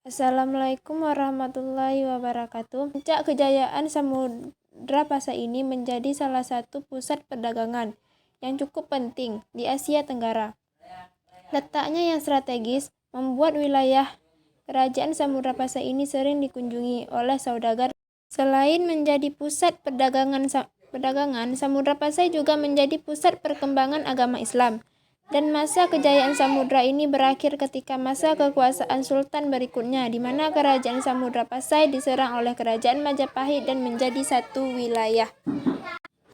Assalamualaikum warahmatullahi wabarakatuh. Puncak kejayaan Samudra Pasai ini menjadi salah satu pusat perdagangan yang cukup penting di Asia Tenggara. Letaknya yang strategis membuat wilayah kerajaan Samudra Pasai ini sering dikunjungi oleh saudagar. Selain menjadi pusat perdagangan, Samudra Pasai juga menjadi pusat perkembangan agama Islam. Dan masa kejayaan Samudra ini berakhir ketika masa kekuasaan Sultan berikutnya, di mana kerajaan Samudra Pasai diserang oleh kerajaan Majapahit dan menjadi satu wilayah.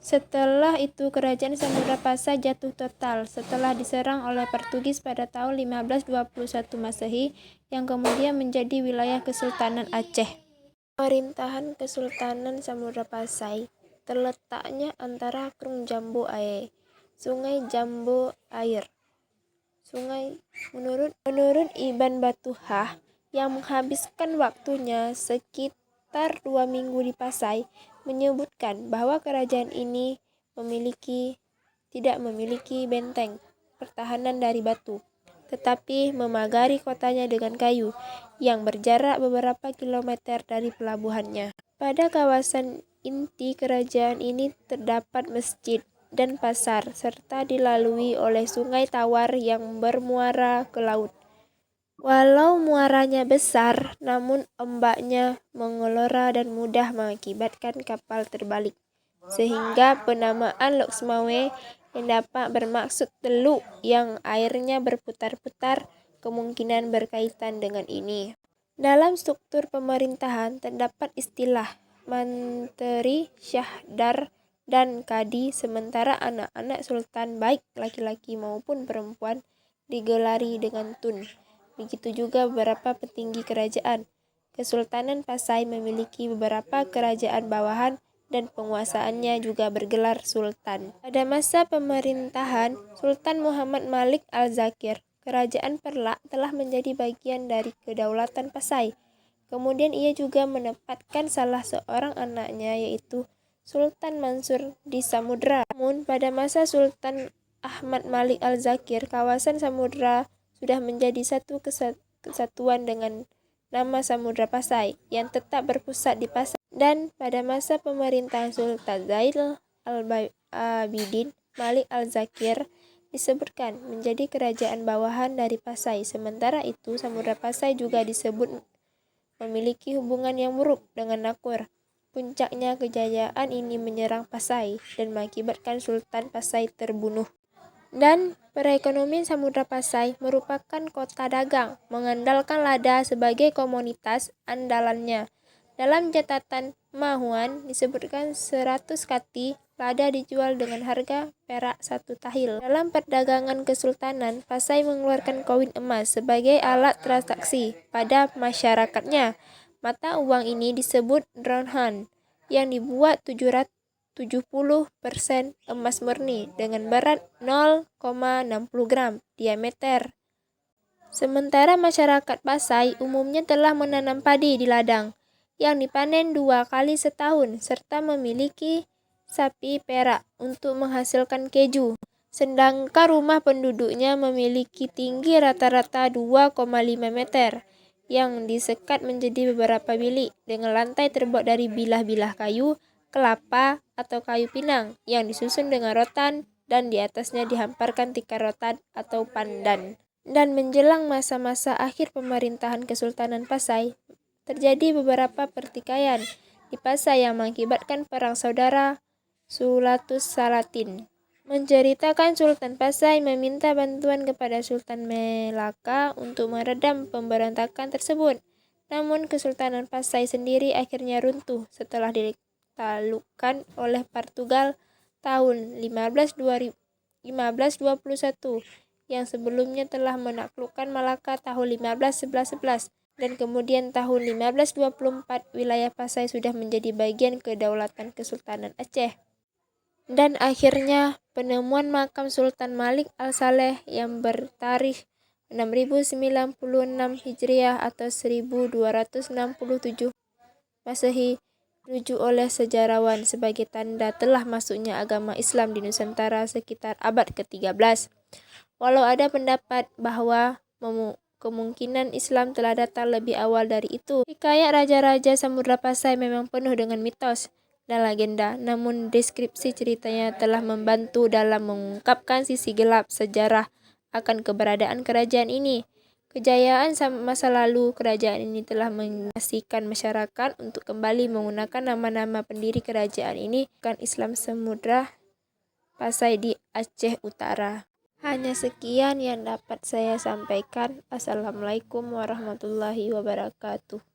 Setelah itu kerajaan Samudra Pasai jatuh total setelah diserang oleh Portugis pada tahun 1521 Masehi, yang kemudian menjadi wilayah Kesultanan Aceh. Pemerintahan Kesultanan Samudra Pasai terletaknya antara Krung Jambu Ae, Sungai Jambu Air. Menurut Ibn Battuha yang menghabiskan waktunya sekitar 2 minggu di Pasai, menyebutkan bahwa kerajaan ini tidak memiliki benteng pertahanan dari batu, tetapi memagari kotanya dengan kayu yang berjarak beberapa kilometer dari pelabuhannya. Pada kawasan inti kerajaan ini terdapat masjid dan pasar, serta dilalui oleh sungai Tawar yang bermuara ke laut. Walau muaranya besar, namun ombaknya mengelora dan mudah mengakibatkan kapal terbalik, sehingga penamaan Loksmawe yang dapat bermaksud teluk yang airnya berputar-putar kemungkinan berkaitan dengan ini. Dalam struktur pemerintahan terdapat istilah Manteri, Syahdar, dan Kadi, sementara anak-anak sultan baik laki-laki maupun perempuan digelari dengan Tun. Begitu juga beberapa petinggi kerajaan. Kesultanan Pasai memiliki beberapa kerajaan bawahan dan penguasaannya juga bergelar sultan. Pada masa pemerintahan Sultan Muhammad Malik Al-Zakir, kerajaan Perlak telah menjadi bagian dari kedaulatan Pasai. Kemudian ia juga menempatkan salah seorang anaknya, yaitu Sultan Mansur, di Samudra. Namun pada masa Sultan Ahmad Malik Al-Zakir, kawasan Samudra sudah menjadi satu kesatuan dengan nama Samudra Pasai yang tetap berpusat di Pasai. Dan pada masa pemerintahan Sultan Zainal Abidin, Malik Al-Zakir disebutkan menjadi kerajaan bawahan dari Pasai. Sementara itu, Samudra Pasai juga disebut memiliki hubungan yang buruk dengan Nakur. Puncaknya kejayaan ini menyerang Pasai dan mengakibatkan Sultan Pasai terbunuh. Dan perekonomian Samudra Pasai merupakan kota dagang, mengandalkan lada sebagai komoditas andalannya. Dalam catatan Mahuan disebutkan 100 kati lada dijual dengan harga perak 1 tahil. Dalam perdagangan kesultanan, Pasai mengeluarkan koin emas sebagai alat transaksi pada masyarakatnya. Mata uang ini disebut Dronhan, yang dibuat 70% emas murni dengan berat 0,60 gram diameter. Sementara masyarakat Pasai umumnya telah menanam padi di ladang yang dipanen 2 kali setahun, serta memiliki sapi perak untuk menghasilkan keju. Sedangkan rumah penduduknya memiliki tinggi rata-rata 2,5 meter yang disekat menjadi beberapa bilik dengan lantai terbuat dari bilah-bilah kayu, kelapa, atau kayu pinang yang disusun dengan rotan, dan di atasnya dihamparkan tikar rotan atau pandan. Dan menjelang masa-masa akhir pemerintahan Kesultanan Pasai, terjadi beberapa pertikaian di Pasai yang mengakibatkan perang saudara Sulatus Salatin. Menceritakan Sultan Pasai meminta bantuan kepada Sultan Melaka untuk meredam pemberontakan tersebut. Namun Kesultanan Pasai sendiri akhirnya runtuh setelah ditaklukkan oleh Portugal tahun 1521, yang sebelumnya telah menaklukkan Malaka tahun 1511, dan kemudian tahun 1524 wilayah Pasai sudah menjadi bagian kedaulatan Kesultanan Aceh. Dan akhirnya penemuan makam Sultan Malik Al-Saleh yang bertarikh 6096 Hijriah atau 1267 Masehi dirujuk oleh sejarawan sebagai tanda telah masuknya agama Islam di Nusantara sekitar abad ke-13. Walau ada pendapat bahwa kemungkinan Islam telah datang lebih awal dari itu. Hikayat Raja-Raja Samudra Pasai memang penuh dengan mitos dan legenda, namun deskripsi ceritanya telah membantu dalam mengungkapkan sisi gelap sejarah akan keberadaan kerajaan ini. Kejayaan masa lalu kerajaan ini telah mengasihkan masyarakat untuk kembali menggunakan nama-nama pendiri kerajaan ini kan Islam Samudra Pasai di Aceh Utara. Hanya sekian yang dapat saya sampaikan. Assalamualaikum warahmatullahi wabarakatuh.